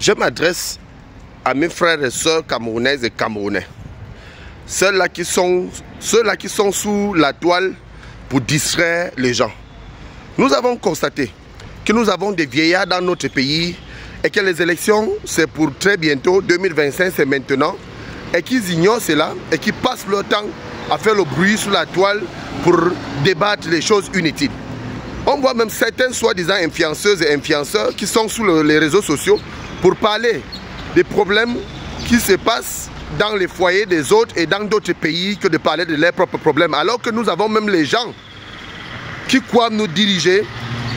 Je m'adresse à mes frères et sœurs camerounaises et camerounais. Ceux-là qui sont sous la toile pour distraire les gens. Nous avons constaté que nous avons des vieillards dans notre pays et que les élections, c'est pour très bientôt, 2025, c'est maintenant, et qu'ils ignorent cela et qu'ils passent leur temps à faire le bruit sous la toile pour débattre les choses inutiles. On voit même certains soi-disant influenceuses et influenceurs qui sont sur les réseaux sociaux pour parler des problèmes qui se passent dans les foyers des autres et dans d'autres pays que de parler de leurs propres problèmes. Alors que nous avons même les gens qui croient nous diriger,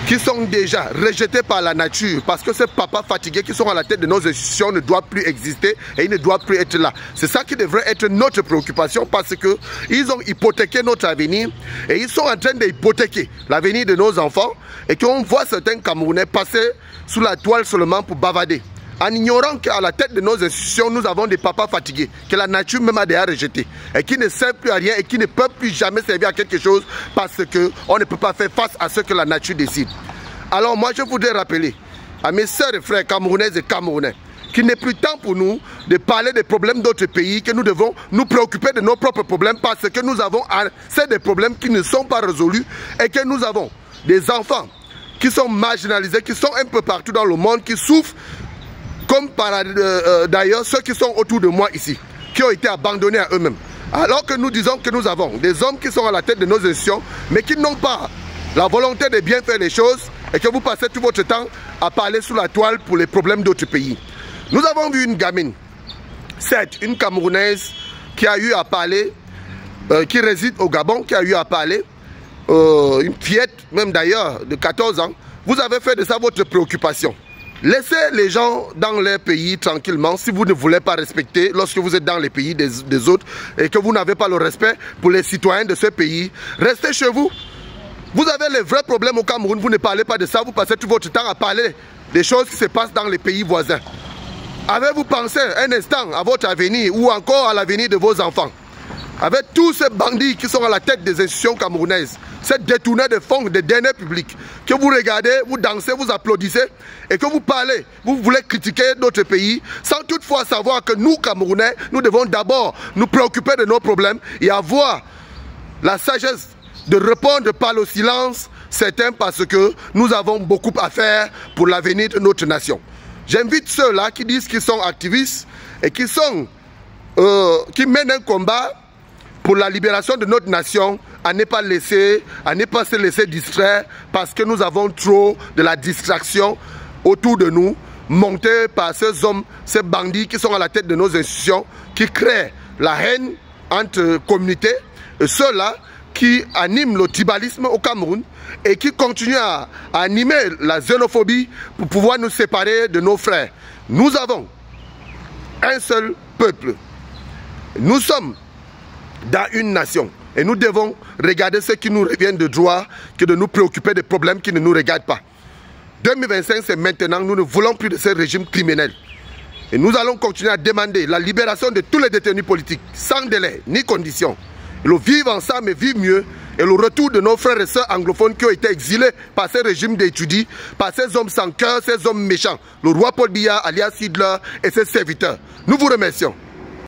qui sont déjà rejetés par la nature parce que ces papas fatigués qui sont à la tête de nos institutions ne doivent plus exister et ils ne doivent plus être là. C'est ça qui devrait être notre préoccupation parce qu'ils ont hypothéqué notre avenir et ils sont en train d'hypothéquer l'avenir de nos enfants et qu'on voit certains Camerounais passer sous la toile seulement pour bavader. En ignorant qu'à la tête de nos institutions, nous avons des papas fatigués, que la nature même a déjà rejetés, et qui ne servent plus à rien et qui ne peuvent plus jamais servir à quelque chose parce qu'on ne peut pas faire face à ce que la nature décide. Alors moi je voudrais rappeler à mes sœurs et frères camerounaises et camerounais qu'il n'est plus temps pour nous de parler des problèmes d'autres pays, que nous devons nous préoccuper de nos propres problèmes parce que nous avons assez de problèmes qui ne sont pas résolus et que nous avons des enfants qui sont marginalisés, qui sont un peu partout dans le monde, qui souffrent comme d'ailleurs ceux qui sont autour de moi ici, qui ont été abandonnés à eux-mêmes. Alors que nous disons que nous avons des hommes qui sont à la tête de nos institutions, mais qui n'ont pas la volonté de bien faire les choses et que vous passez tout votre temps à parler sous la toile pour les problèmes d'autres pays. Nous avons vu une gamine, certes, une Camerounaise qui a eu à parler, qui réside au Gabon, qui a eu à parler, une fillette, même d'ailleurs, de 14 ans. Vous avez fait de ça votre préoccupation. Laissez les gens dans leur pays tranquillement si vous ne voulez pas respecter lorsque vous êtes dans les pays des autres et que vous n'avez pas le respect pour les citoyens de ce pays. Restez chez vous. Vous avez les vrais problèmes au Cameroun, vous ne parlez pas de ça, vous passez tout votre temps à parler des choses qui se passent dans les pays voisins. Avez-vous pensé un instant à votre avenir ou encore à l'avenir de vos enfants? Avec tous ces bandits qui sont à la tête des institutions camerounaises, ces détourneurs de fonds, des deniers publics, que vous regardez, vous dansez, vous applaudissez et que vous parlez, vous voulez critiquer notre pays sans toutefois savoir que nous, Camerounais, nous devons d'abord nous préoccuper de nos problèmes et avoir la sagesse de répondre par le silence, certains parce que nous avons beaucoup à faire pour l'avenir de notre nation. J'invite ceux-là qui disent qu'ils sont activistes et qui mènent un combat pour la libération de notre nation, à ne pas se laisser distraire parce que nous avons trop de la distraction autour de nous, montée par ces hommes, ces bandits qui sont à la tête de nos institutions, qui créent la haine entre communautés, et ceux-là qui animent le tribalisme au Cameroun et qui continuent à animer la xénophobie pour pouvoir nous séparer de nos frères. Nous avons un seul peuple. Nous sommes dans une nation et nous devons regarder ce qui nous revient de droit que de nous préoccuper des problèmes qui ne nous regardent pas. 2025 c'est maintenant, nous ne voulons plus de ce régime criminel et nous allons continuer à demander la libération de tous les détenus politiques sans délai ni condition, et le vivre ensemble et vivre mieux, et le retour de nos frères et sœurs anglophones qui ont été exilés par ces régimes d'étudiants, par ces hommes sans cœur, ces hommes méchants, le roi Paul Biya alias Hitler et ses serviteurs. Nous vous remercions.